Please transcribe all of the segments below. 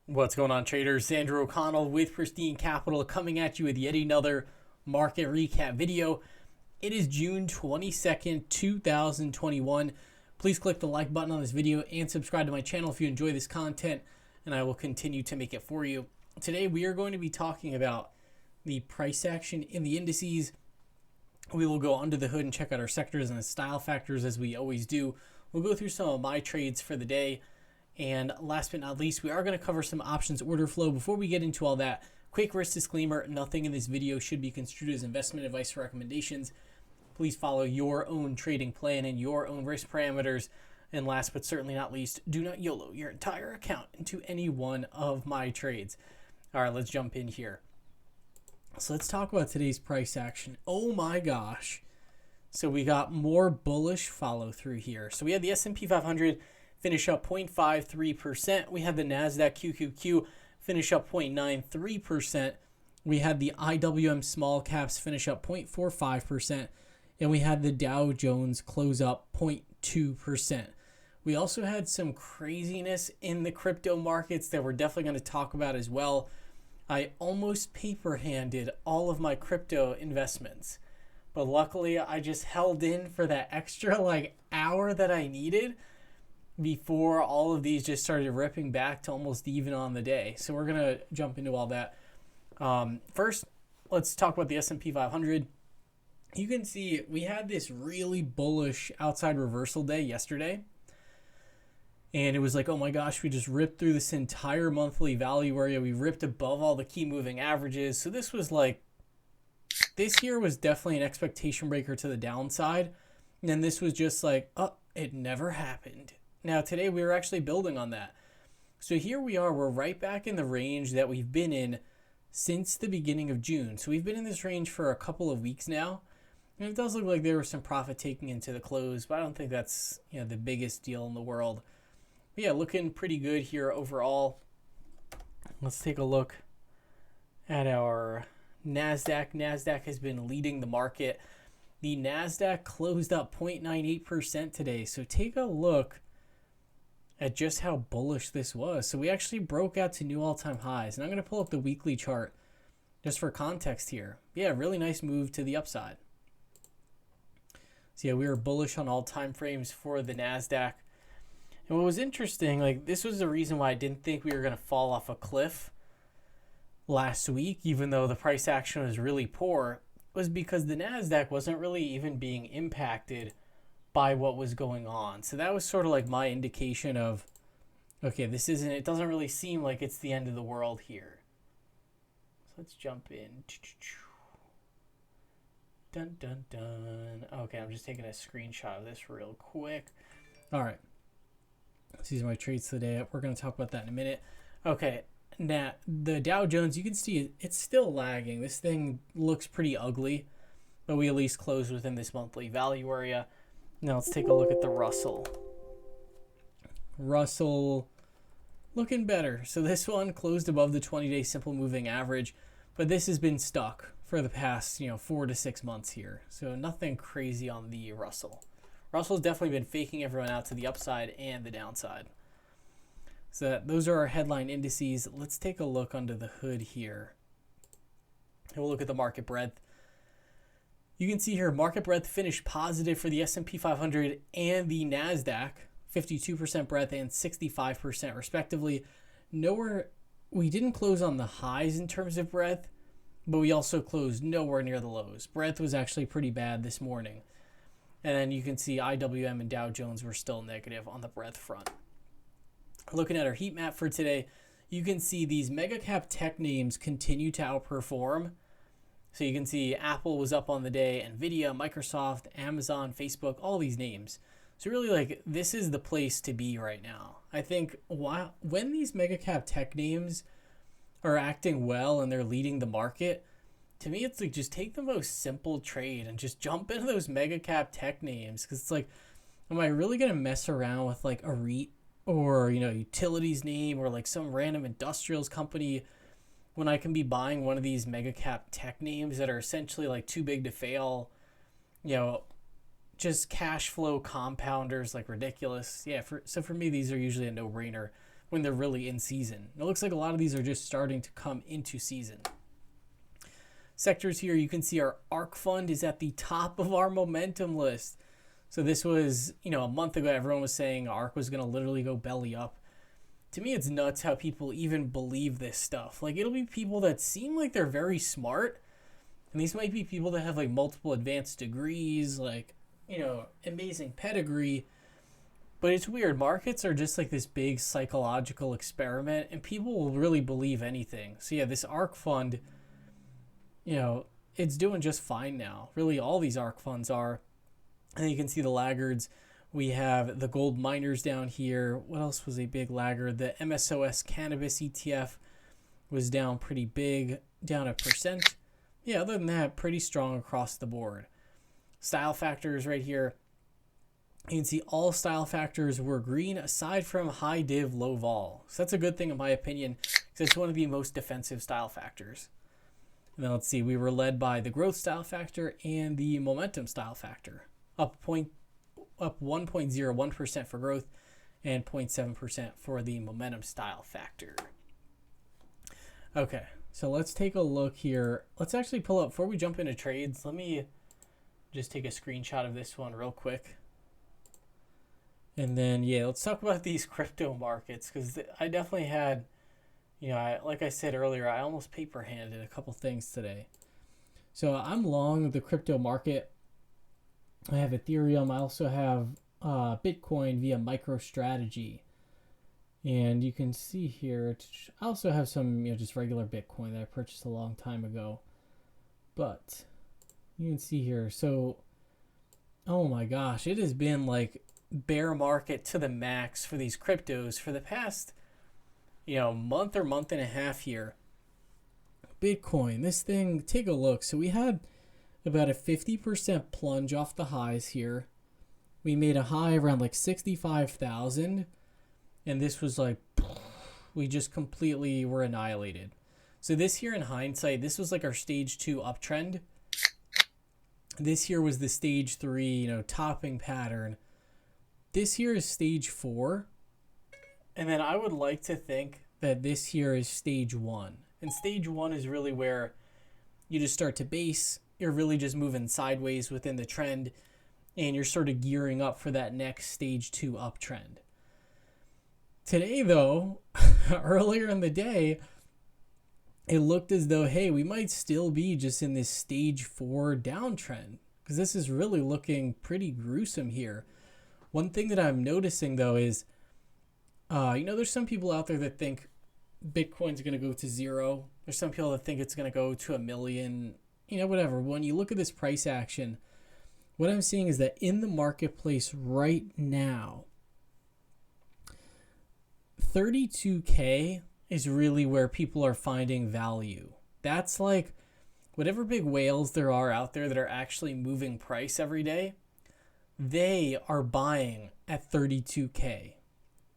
What's going on, traders? Andrew O'Connell with Pristine Capital coming at you with yet another market recap video. It is June 22nd, 2021. Please click the like button on this video and subscribe to my channel if you enjoy this content, and I will continue to make it for you. Today, we are going to be talking about the price action in the indices. We will go under the hood and check out our sectors and the style factors as we always do. We'll go through some of my trades for the day. And last but not least, we are going to cover some options order flow. Before we get into all that, quick risk disclaimer, nothing in this video should be construed as investment advice or recommendations. Please follow your own trading plan and your own risk parameters. And last but certainly not least, do not YOLO your entire account into any one of my trades. All right, let's jump in here. So let's talk about today's price action. Oh my gosh. So we got more bullish follow through here. So we had the S&P 500 finish up 0.53%. We had the NASDAQ QQQ finish up 0.93%. We had the IWM small caps finish up 0.45%. And we had the Dow Jones close up 0.2%. We also had some craziness in the crypto markets that we're definitely going to talk about as well. I almost paper handed all of my crypto investments, but luckily I just held in for that extra hour that I needed before all of these just started ripping back to almost even on the day. So we're going to jump into all that. First, let's talk about the S&P 500. You can see we had this really bullish outside reversal day yesterday. And it was like, oh my gosh, we just ripped through this entire monthly value area. We ripped above all the key moving averages. So this was this here was definitely an expectation breaker to the downside. And then this was just like, oh, it never happened. Now today we were actually building on that. So here we are, we're right back in the range that we've been in since the beginning of June. So we've been in this range for a couple of weeks now. And it does look like there was some profit taking into the close, but I don't think that's the biggest deal in the world. But yeah, looking pretty good here overall. Let's take a look at our NASDAQ. NASDAQ has been leading the market. The NASDAQ closed up 0.98% today. So take a look at just how bullish this was. So we actually broke out to new all-time highs. And I'm going to pull up the weekly chart just for context here. Yeah, really nice move to the upside. So yeah, we were bullish on all time frames for the NASDAQ. And what was interesting, this was the reason why I didn't think we were going to fall off a cliff last week, even though the price action was really poor, was because the NASDAQ wasn't really even being impacted by what was going on. So that was sort of my indication of, okay, it doesn't really seem like it's the end of the world here. So let's jump in. Dun, dun, dun. Okay, I'm just taking a screenshot of this real quick. All right. These are my trades today. We're going to talk about that in a minute. Okay, now the Dow Jones, you can see it's still lagging. This thing looks pretty ugly, but we at least closed within this monthly value area. Now let's take a look at the Russell. Russell looking better. So this one closed above the 20-day simple moving average, but this has been stuck for the past 4 to 6 months here. So nothing crazy on the Russell. Russell's definitely been faking everyone out to the upside and the downside. So those are our headline indices. Let's take a look under the hood here. And we'll look at the market breadth. You can see here market breadth finished positive for the S&P 500 and the NASDAQ, 52% breadth and 65% respectively. We didn't close on the highs in terms of breadth, but we also closed nowhere near the lows. Breadth was actually pretty bad this morning. And then you can see IWM and Dow Jones were still negative on the breadth front. Looking at our heat map for today, you can see these mega cap tech names continue to outperform. So you can see Apple was up on the day, Nvidia, Microsoft, Amazon, Facebook, all these names. So really this is the place to be right now. I think when these mega cap tech names are acting well and they're leading the market, to me, it's just take the most simple trade and just jump into those mega cap tech names. Because it's am I really going to mess around with a REIT or, utilities name or some random industrials company when I can be buying one of these mega cap tech names that are essentially too big to fail, just cash flow compounders ridiculous. Yeah, so for me, these are usually a no-brainer when they're really in season. It looks like a lot of these are just starting to come into season. Sectors here, you can see our ARK fund is at the top of our momentum list. So this was, a month ago, everyone was saying ARK was going to literally go belly up. To me, it's nuts how people even believe this stuff. Like, it'll be people that seem like they're very smart. And these might be people that have, like, multiple advanced degrees, like, amazing pedigree. But it's weird. Markets are just like this big psychological experiment, and people will really believe anything. So, yeah, this ARK fund, it's doing just fine now. Really, all these ARK funds are. And you can see the laggards. We have the gold miners down here. What else was a big laggard? The MSOS cannabis ETF was down pretty big, down 1%. Yeah, other than that, pretty strong across the board. Style factors right here. You can see all style factors were green aside from high div, low vol. So that's a good thing in my opinion, because it's one of the most defensive style factors. And then let's see, we were led by the growth style factor and the momentum style factor. Up 1.01% for growth and 0.7% for the momentum style factor. Okay, so let's take a look here. Let's actually pull up, before we jump into trades, let me just take a screenshot of this one real quick. And then, let's talk about these crypto markets, because I definitely had, like I said earlier, I almost paper-handed a couple things today. So I'm long the crypto market. I have Ethereum. I also have Bitcoin via MicroStrategy. And you can see here, I also have some, just regular Bitcoin that I purchased a long time ago. But you can see here, so, oh my gosh, it has been like bear market to the max for these cryptos for the past, month or month and a half here. Bitcoin, this thing, take a look. So we had about a 50% plunge off the highs here. We made a high around like 65,000, and this was like, we just completely were annihilated. So this here in hindsight, this was like our stage 2 uptrend. This here was the stage 3, topping pattern. This here is stage 4. And then I would like to think that this here is stage 1. And stage 1 is really where you just start to base. You're really just moving sideways within the trend, and you're sort of gearing up for that next stage 2 uptrend. Today, though, earlier in the day, it looked as though, hey, we might still be just in this stage 4 downtrend, because this is really looking pretty gruesome here. One thing that I'm noticing, though, is, there's some people out there that think Bitcoin's going to go to 0. There's some people that think it's going to go to 1 million, whatever. When you look at this price action, what I'm seeing is that in the marketplace right now, 32K is really where people are finding value. That's like whatever big whales there are out there that are actually moving price every day, they are buying at 32K.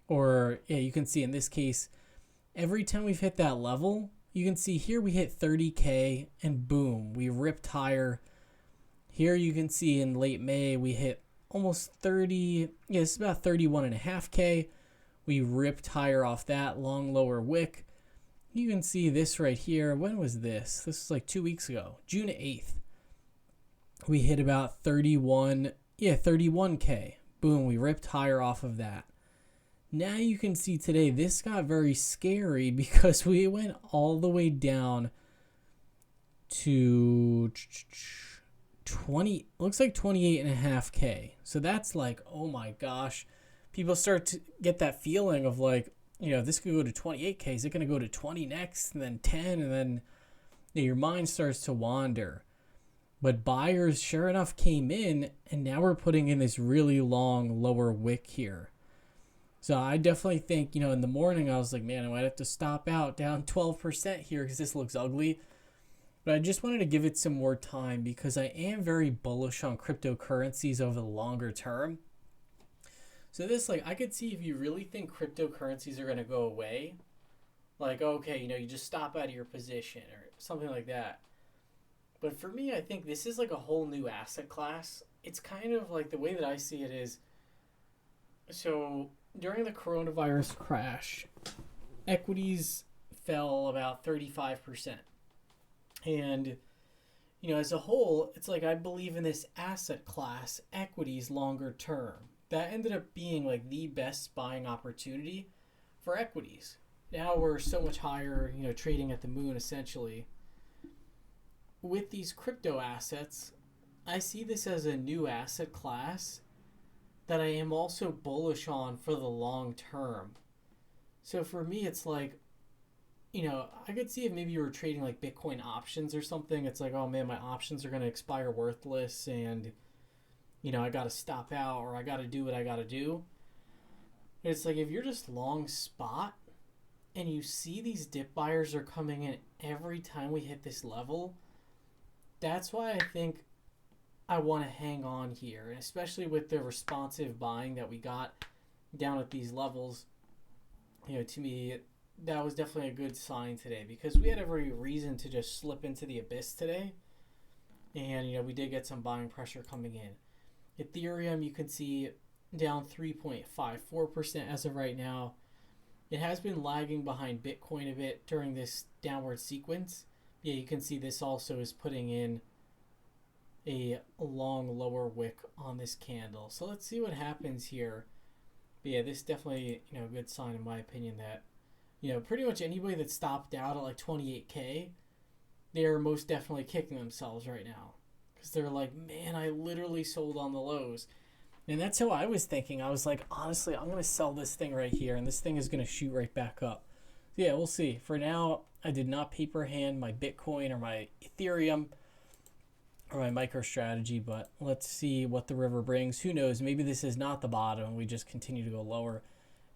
Or, you can see in this case, every time we've hit that level, you can see here we hit 30K and boom, we ripped higher. Here you can see in late May, we hit almost 30, it's about 31.5K. We ripped higher off that long lower wick. You can see this right here. When was this? This was like 2 weeks ago, June 8th. We hit about 31K. Boom, we ripped higher off of that. Now you can see today, this got very scary because we went all the way down to 20, looks like 28.5K. So that's like, oh my gosh. People start to get that feeling of like, this could go to 28K. Is it going to go to 20 next and then 10? And then your mind starts to wander. But buyers, sure enough, came in, and now we're putting in this really long lower wick here. So I definitely think, in the morning I was like, man, I might have to stop out down 12% here because this looks ugly. But I just wanted to give it some more time because I am very bullish on cryptocurrencies over the longer term. So this, I could see if you really think cryptocurrencies are going to go away, okay, you just stop out of your position or something like that. But for me, I think this is like a whole new asset class. It's kind of like the way that I see it is, so during the coronavirus crash, equities fell about 35%. And, as a whole, it's like I believe in this asset class, equities longer term. That ended up being like the best buying opportunity for equities. Now we're so much higher, trading at the moon essentially. With these crypto assets, I see this as a new asset class that I am also bullish on for the long term. So for me, it's like, I could see if maybe you were trading like Bitcoin options or something. It's like, oh man, my options are going to expire worthless and, I got to stop out or I got to do what I got to do. But it's like if you're just long spot and you see these dip buyers are coming in every time we hit this level, that's why I think I want to hang on here, and especially with the responsive buying that we got down at these levels. To me, that was definitely a good sign today because we had every reason to just slip into the abyss today. And, we did get some buying pressure coming in. Ethereum, you can see down 3.54% as of right now. It has been lagging behind Bitcoin a bit during this downward sequence. Yeah, you can see this also is putting in a long lower wick on this candle. So let's see what happens here. But yeah, this definitely, a good sign in my opinion that, pretty much anybody that stopped out at like 28K, they're most definitely kicking themselves right now. Because they're like, man, I literally sold on the lows. And that's how I was thinking. I was like, honestly, I'm going to sell this thing right here, and this thing is going to shoot right back up. Yeah, we'll see. For now, I did not paper hand my Bitcoin or my Ethereum or my MicroStrategy, but let's see what the river brings. Who knows? Maybe this is not the bottom and we just continue to go lower,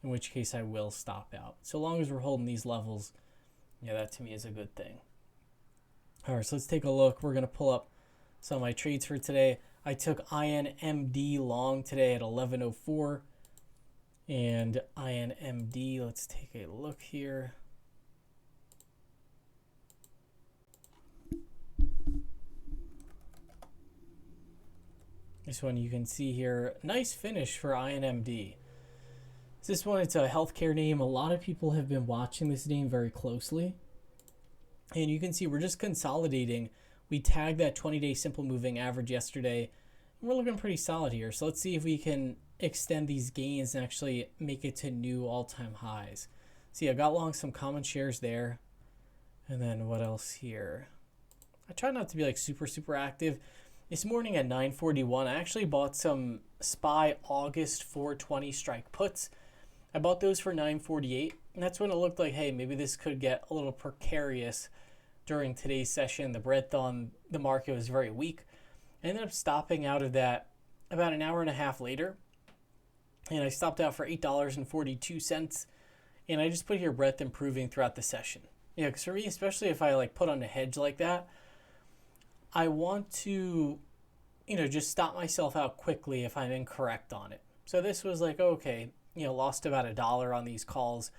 in which case I will stop out. So long as we're holding these levels, that to me is a good thing. All right, so let's take a look. We're going to pull up some of my trades for today. I took INMD long today at 11.04. And INMD, let's take a look here. This one you can see here, nice finish for INMD. This one, it's a healthcare name. A lot of people have been watching this name very closely. And you can see we're just consolidating. We tagged that 20-day simple moving average yesterday. And we're looking pretty solid here. So let's see if we can extend these gains and actually make it to new all-time highs. See, I got long some common shares there. And then what else here? I try not to be like super active. This morning at 9:41, I actually bought some SPY August 420 strike puts. I bought those for 9.48, and that's when it looked like, hey, maybe this could get a little precarious during today's session. The breadth on the market was very weak. I ended up stopping out of that about an hour and a half later, and I stopped out for $8.42, and I just put here breadth improving throughout the session. Because for me, especially if I like put on a hedge like that, I want to, just stop myself out quickly if I'm incorrect on it. So this was like, okay, lost about $1 on these calls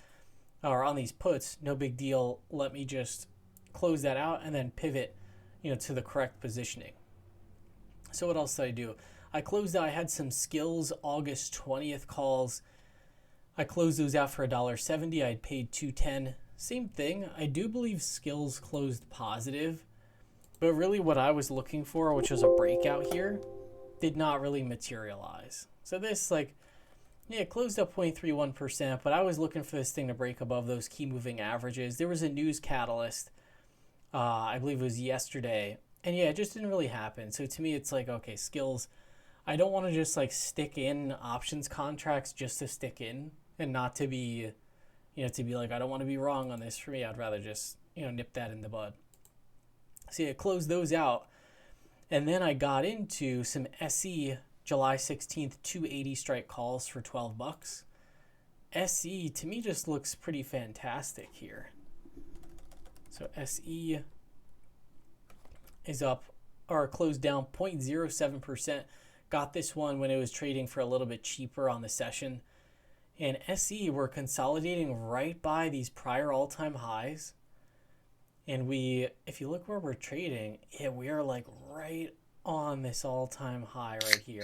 or on these puts. No big deal. Let me just close that out and then pivot, to the correct positioning. So what else did I do? I closed out. I had some Skills August 20th calls. I closed those out for $1.70. I had paid $2.10. Same thing. I do believe Skills closed positive. But really what I was looking for, which was a breakout here, did not really materialize. So this, it closed up 0.31%, but I was looking for this thing to break above those key moving averages. There was a news catalyst, I believe it was yesterday, and it just didn't really happen. So to me, it's like, okay, Skills, I don't want to just stick in options contracts just to stick in and not to be, to be like, I don't want to be wrong on this. For me, I'd rather just, nip that in the bud. See, I closed those out, and then I got into some SE July 16th 280 strike calls for $12. SE to me just looks pretty fantastic here. So SE is up or closed down 0.07%. Got this one when it was trading for a little bit cheaper on the session. And SE, we're consolidating right by these prior all-time highs. And if you look where we're trading, we are right on this all-time high right here.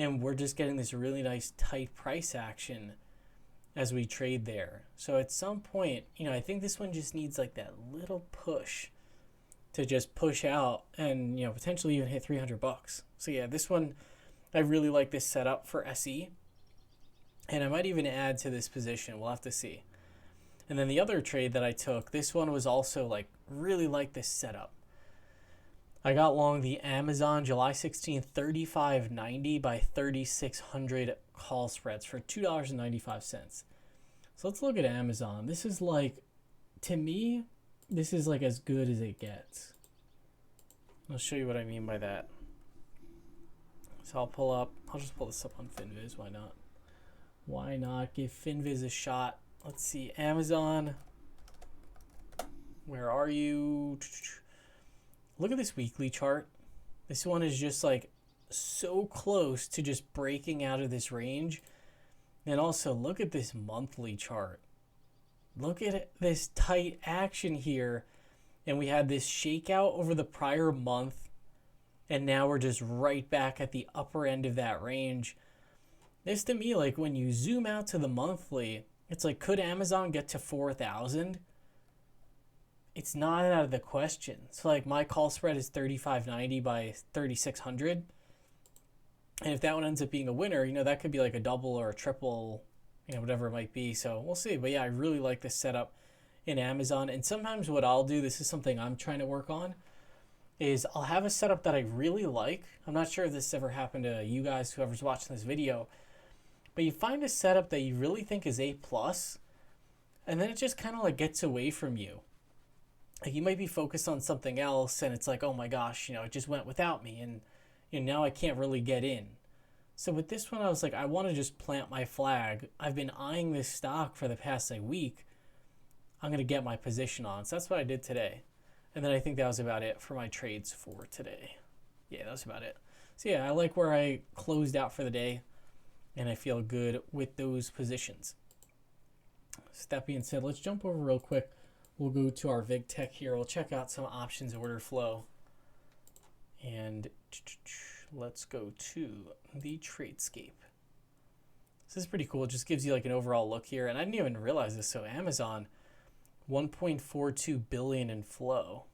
And we're just getting this really nice tight price action as we trade there. So at some point, I think this one just needs like that little push to just push out and, potentially even hit $300. So yeah, this one, I really like this setup for SE. And I might even add to this position. We'll have to see. And then the other trade that I took, this one was also like really like this setup. I got long the Amazon July 16th 35.90 by 3600 call spreads for $2.95. So let's look at Amazon. This is like, to me, this is like as good as it gets. I'll show you what I mean by that. So I'll just pull this up on Finviz. Why not? Why not give Finviz a shot? Let's see, Amazon. Where are you? Look at this weekly chart. This one is just like so close to just breaking out of this range. And also look at this monthly chart. Look at this tight action here. And we had this shakeout over the prior month. And now we're just right back at the upper end of that range. This to me, like when you zoom out to the monthly, it's like, could Amazon get to 4,000? It's not out of the question. So like my call spread is 35.90 by 3600. And if that one ends up being a winner, that could be like a double or a triple, whatever it might be. So we'll see. But yeah, I really like this setup in Amazon. And sometimes what I'll do, this is something I'm trying to work on, is I'll have a setup that I really like. I'm not sure if this ever happened to you guys, whoever's watching this video, but you find a setup that you really think is A+, and then it just kind of like gets away from you. Like you might be focused on something else and it's like, oh my gosh, it just went without me and now I can't really get in. So with this one, I was like, I want to just plant my flag. I've been eyeing this stock for the past week. I'm going to get my position on. So that's what I did today. And then I think that was about it for my trades for today. Yeah, that was about it. So yeah, I like where I closed out for the day and I feel good with those positions. So that being said, let's jump over real quick. We'll go to our VIG Tech here. We'll check out some options order flow. And let's go to the Tradescape. This is pretty cool. It just gives you like an overall look here. And I didn't even realize this. So Amazon, 1.42 billion in flow.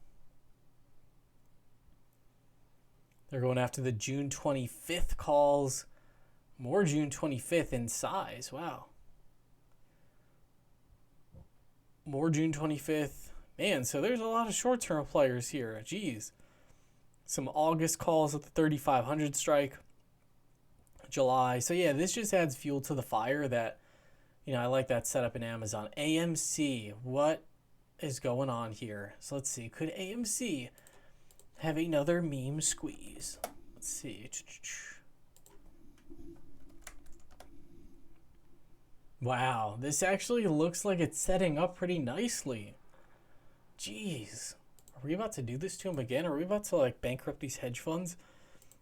They're going after the June 25th calls. More June 25th in size. Wow. More June 25th. Man, so there's a lot of short-term players here. Jeez. Some August calls at the 3,500 strike. July. So yeah, this just adds fuel to the fire that, I like that setup in Amazon. AMC. What is going on here? So let's see. Could AMC have another meme squeeze? Let's see. Wow, this actually looks like it's setting up pretty nicely. Jeez. Are we about to do this to him again? Are we about to like bankrupt these hedge funds?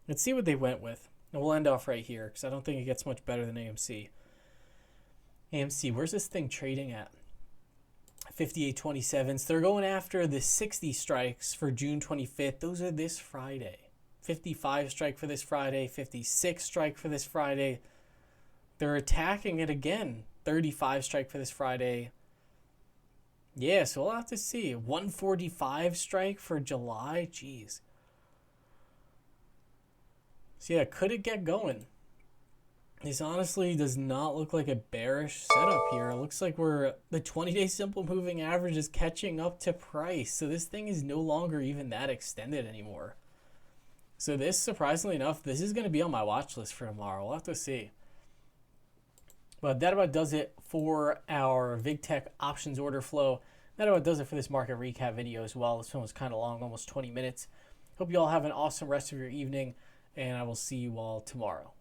Let's see what they went with. And we'll end off right here because I don't think it gets much better than AMC. AMC, where's this thing trading at? 58.27. So they're going after the 60 strikes for June 25th. Those are this Friday. 55 strike for this Friday. 56 strike for this Friday. They're attacking it again. 35 strike for this Friday. Yeah, so we'll have to see. 145 strike for July. Jeez. So yeah, could it get going? This honestly does not look like a bearish setup here. It looks like the 20-day simple moving average is catching up to price. So this thing is no longer even that extended anymore. So this, surprisingly enough, this is going to be on my watch list for tomorrow. We'll have to see. But that about does it for our VigTech options order flow. That about does it for this market recap video as well. This one was kind of long, almost 20 minutes. Hope you all have an awesome rest of your evening, and I will see you all tomorrow.